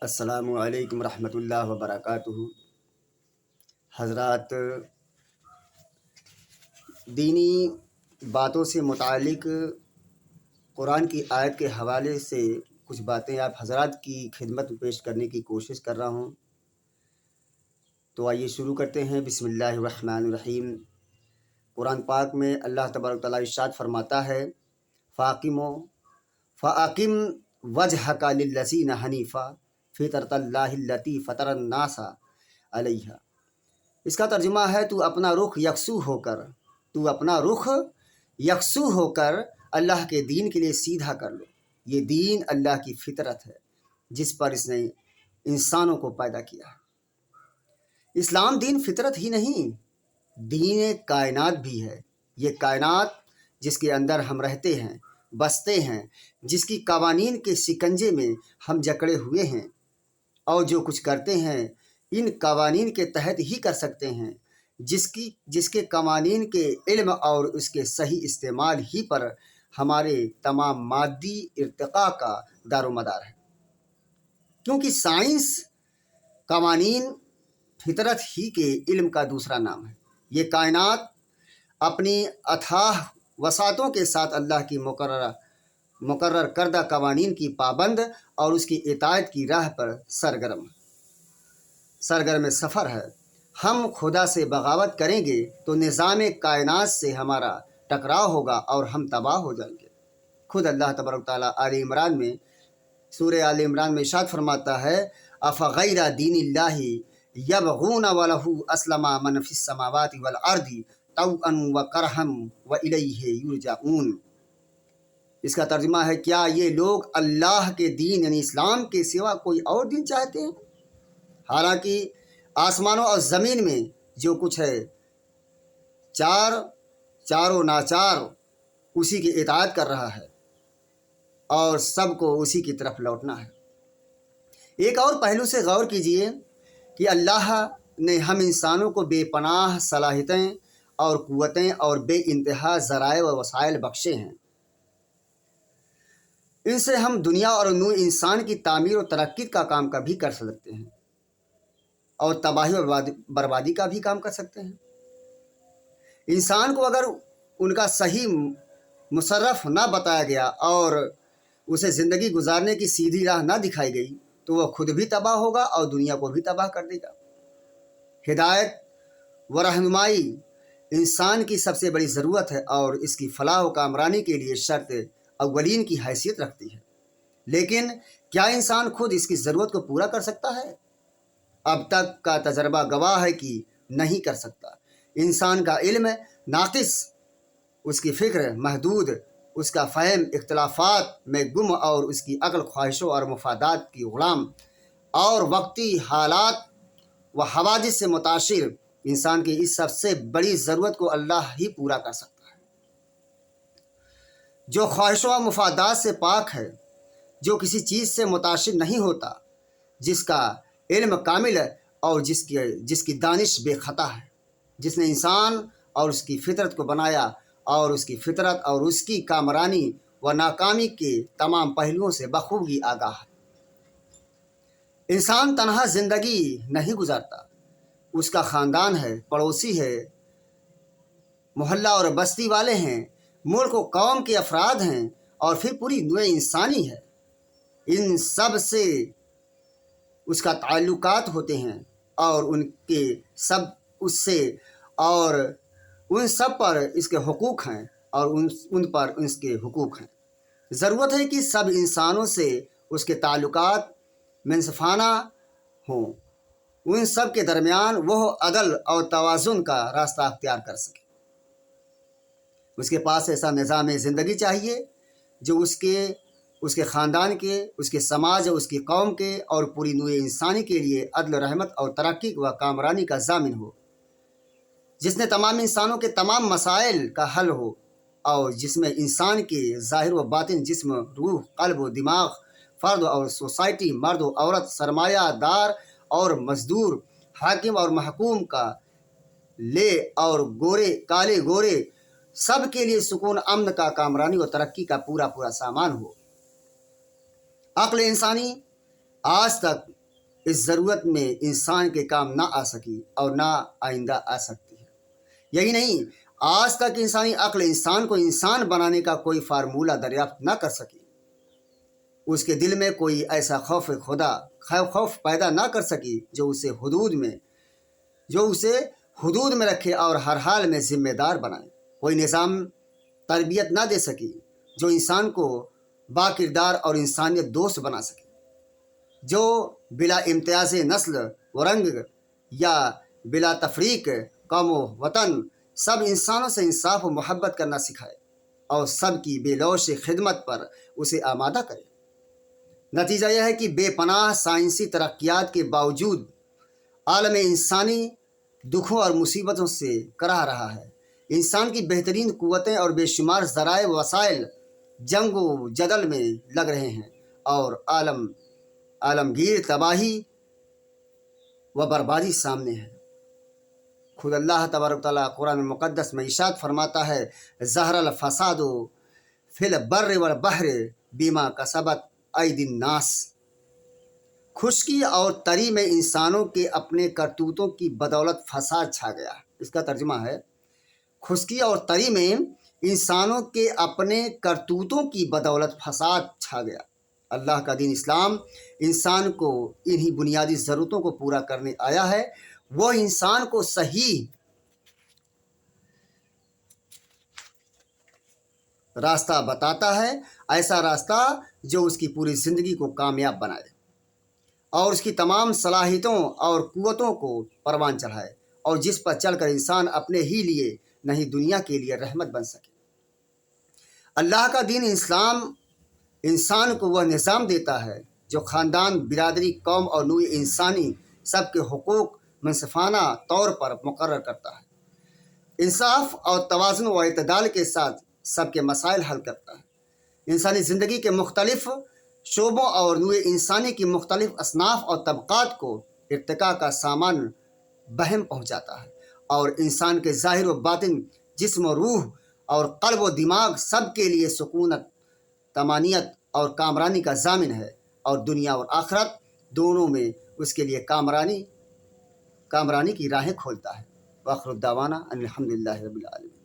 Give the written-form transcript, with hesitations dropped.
السلام علیکم ورحمۃ اللہ وبرکاتہ۔ حضرات، دینی باتوں سے متعلق قرآن کی آیت کے حوالے سے کچھ باتیں آپ حضرات کی خدمت میں پیش کرنے کی کوشش کر رہا ہوں، تو آئیے شروع کرتے ہیں۔ بسم اللہ الرحمن الرحیم۔ قرآن پاک میں اللہ تبارک تعالیٰ ارشاد فرماتا ہے، فَأَقِمْ وَجْهَكَ لِلَّذِينَ حَنِيفًا فِطْرَتَ اللَّهِ الَّتِي فَطَرَ النَّاسَ عَلَيْهَا۔ اس کا ترجمہ ہے تو اپنا رخ یکسو ہو کر اللہ کے دین کے لیے سیدھا کر لو۔ یہ دین اللہ کی فطرت ہے جس پر اس نے انسانوں کو پیدا کیا ہے۔ اسلام دین فطرت ہی نہیں، دین کائنات بھی ہے۔ یہ کائنات جس کے اندر ہم رہتے ہیں، بستے ہیں، جس کی قوانین کے شکنجے میں ہم جکڑے ہوئے ہیں، اور جو کچھ کرتے ہیں ان قوانین کے تحت ہی کر سکتے ہیں، جس کے قوانین کے علم اور اس کے صحیح استعمال ہی پر ہمارے تمام مادی ارتقاء کا دار و مدار ہے۔ کیونکہ سائنس قوانین فطرت ہی کے علم کا دوسرا نام ہے۔ یہ کائنات اپنی اتھاہ وسعتوں کے ساتھ اللہ کی مقرر کردہ قوانین کی پابند اور اس کی اطاعت کی راہ پر سرگرم سفر ہے۔ ہم خدا سے بغاوت کریں گے تو نظام کائنات سے ہمارا ٹکراؤ ہوگا اور ہم تباہ ہو جائیں گے۔ خود اللہ تبارک تعالیٰ سورہ آل عمران میں ارشاد فرماتا ہے، افغیر دین اللہ یبغون ولہ اسلم من فی السماوات والارض طوعا وکرہا والیہ یرجعون۔ اس کا ترجمہ ہے، کیا یہ لوگ اللہ کے دین یعنی اسلام کے سوا کوئی اور دین چاہتے ہیں؟ حالانکہ آسمانوں اور زمین میں جو کچھ ہے چاروں ناچار اسی کی اطاعت کر رہا ہے اور سب کو اسی کی طرف لوٹنا ہے۔ ایک اور پہلو سے غور کیجئے کہ اللہ نے ہم انسانوں کو بے پناہ صلاحیتیں اور قوتیں اور بے انتہا ذرائع و وسائل بخشے ہیں۔ ان سے ہم دنیا اور نوع انسان کی تعمیر و ترقی کا کام بھی کر سکتے ہیں اور تباہی و بربادی کا بھی کام کر سکتے ہیں۔ انسان کو اگر ان کا صحیح مصرف نہ بتایا گیا اور اسے زندگی گزارنے کی سیدھی راہ نہ دکھائی گئی تو وہ خود بھی تباہ ہوگا اور دنیا کو بھی تباہ کر دے گا۔ ہدایت و رہنمائی انسان کی سب سے بڑی ضرورت ہے اور اس کی فلاح و کامرانی کے لیے شرط اولین کی حیثیت رکھتی ہے۔ لیکن کیا انسان خود اس کی ضرورت کو پورا کر سکتا ہے؟ اب تک کا تجربہ گواہ ہے کہ نہیں کر سکتا۔ انسان کا علم ناقص، اس کی فکر محدود، اس کا فہم اختلافات میں گم اور اس کی عقل خواہشوں اور مفادات کی غلام اور وقتی حالات و حوادث سے متاثر۔ انسان کی اس سب سے بڑی ضرورت کو اللہ ہی پورا کر سکتا ہے، جو خواہشوں و مفادات سے پاک ہے، جو کسی چیز سے متاثر نہیں ہوتا، جس کا علم کامل ہے اور جس کی دانش بے خطا ہے، جس نے انسان اور اس کی فطرت کو بنایا اور اس کی فطرت اور اس کی کامرانی و ناکامی کے تمام پہلوؤں سے بخوبی آگاہ ہے۔ انسان تنہا زندگی نہیں گزارتا، اس کا خاندان ہے، پڑوسی ہے، محلہ اور بستی والے ہیں، ملک و قوم کے افراد ہیں اور پھر پوری نوع انسانی ہے۔ ان سب سے اس کا تعلقات ہوتے ہیں اور ان سب پر اس کے حقوق ہیں اور ان پر اس کے حقوق ہیں۔ ضرورت ہے کہ سب انسانوں سے اس کے تعلقات منصفانہ ہوں، ان سب کے درمیان وہ عدل اور توازن کا راستہ اختیار کر سکے۔ اس کے پاس ایسا نظام زندگی چاہیے جو اس کے خاندان کے، اس کے سماج اور اس کی قوم کے اور پوری نوع انسانی کے لیے عدل، رحمت اور ترقی و کامرانی کا ضامن ہو، جس میں تمام انسانوں کے تمام مسائل کا حل ہو اور جس میں انسان کے ظاہر و باطن، جسم، روح، قلب و دماغ، فرد اور سوسائٹی، مرد و عورت، سرمایہ دار اور مزدور، حاکم اور محکوم کا، لے اور کالے گورے، سب کے لیے سکون، امن کا، کامرانی و ترقی کا پورا سامان ہو۔ عقل انسانی آج تک اس ضرورت میں انسان کے کام نہ آ سکی اور نہ آئندہ آ سکتی ہے۔ یہی نہیں، آج تک انسانی عقل انسان کو انسان بنانے کا کوئی فارمولہ دریافت نہ کر سکی، اس کے دل میں کوئی ایسا خوف پیدا نہ کر سکی جو اسے حدود میں رکھے اور ہر حال میں ذمہ دار بنائے۔ کوئی نظام تربیت نہ دے سکی جو انسان کو باکردار اور انسانیت دوست بنا سکے، جو بلا امتیاز نسل و رنگ یا بلا تفریق قوم و وطن سب انسانوں سے انصاف و محبت کرنا سکھائے اور سب کی بے لوث خدمت پر اسے آمادہ کرے۔ نتیجہ یہ ہے کہ بے پناہ سائنسی ترقیات کے باوجود عالم انسانی دکھوں اور مصیبتوں سے کرہ رہا ہے۔ انسان کی بہترین قوتیں اور بے شمار ذرائع و وسائل جنگ و جدل میں لگ رہے ہیں اور عالمگیر تباہی و بربادی سامنے ہے۔ خود اللہ تبارک تعالیٰ قرآن مقدس میں ارشاد فرماتا ہے، ظہر الفساد فی البر والبحر بما کسبت ایدی الناس۔ خشکی اور تری میں انسانوں کے اپنے کرتوتوں کی بدولت فساد چھا گیا۔ اس کا ترجمہ ہے، خشکی اور تری میں انسانوں کے اپنے کرتوتوں کی بدولت فساد چھا گیا۔ اللہ کا دین اسلام انسان کو انہی بنیادی ضرورتوں کو پورا کرنے آیا ہے۔ وہ انسان کو صحیح راستہ بتاتا ہے، ایسا راستہ جو اس کی پوری زندگی کو کامیاب بنائے اور اس کی تمام صلاحیتوں اور قوتوں کو پروان چڑھائے، اور جس پر چل کر انسان اپنے ہی لیے نہیں دنیا کے لیے رحمت بن سکے۔ اللہ کا دین اسلام انسان کو وہ نظام دیتا ہے جو خاندان، برادری، قوم اور نوع انسانی سب کے حقوق منصفانہ طور پر مقرر کرتا ہے، انصاف اور توازن و اعتدال کے ساتھ سب کے مسائل حل کرتا ہے۔ انسانی زندگی کے مختلف شعبوں اور نوع انسانی کی مختلف اصناف اور طبقات کو ارتقاء کا سامان بہم پہنچاتا ہے، اور انسان کے ظاہر و باطن، جسم و روح اور قلب و دماغ سب کے لیے سکونت، طمانینت اور کامرانی کا ضامن ہے، اور دنیا اور آخرت دونوں میں اس کے لیے کامرانی کی راہیں کھولتا ہے۔ وآخر الدعوانا ان الحمد للہ رب العالمین۔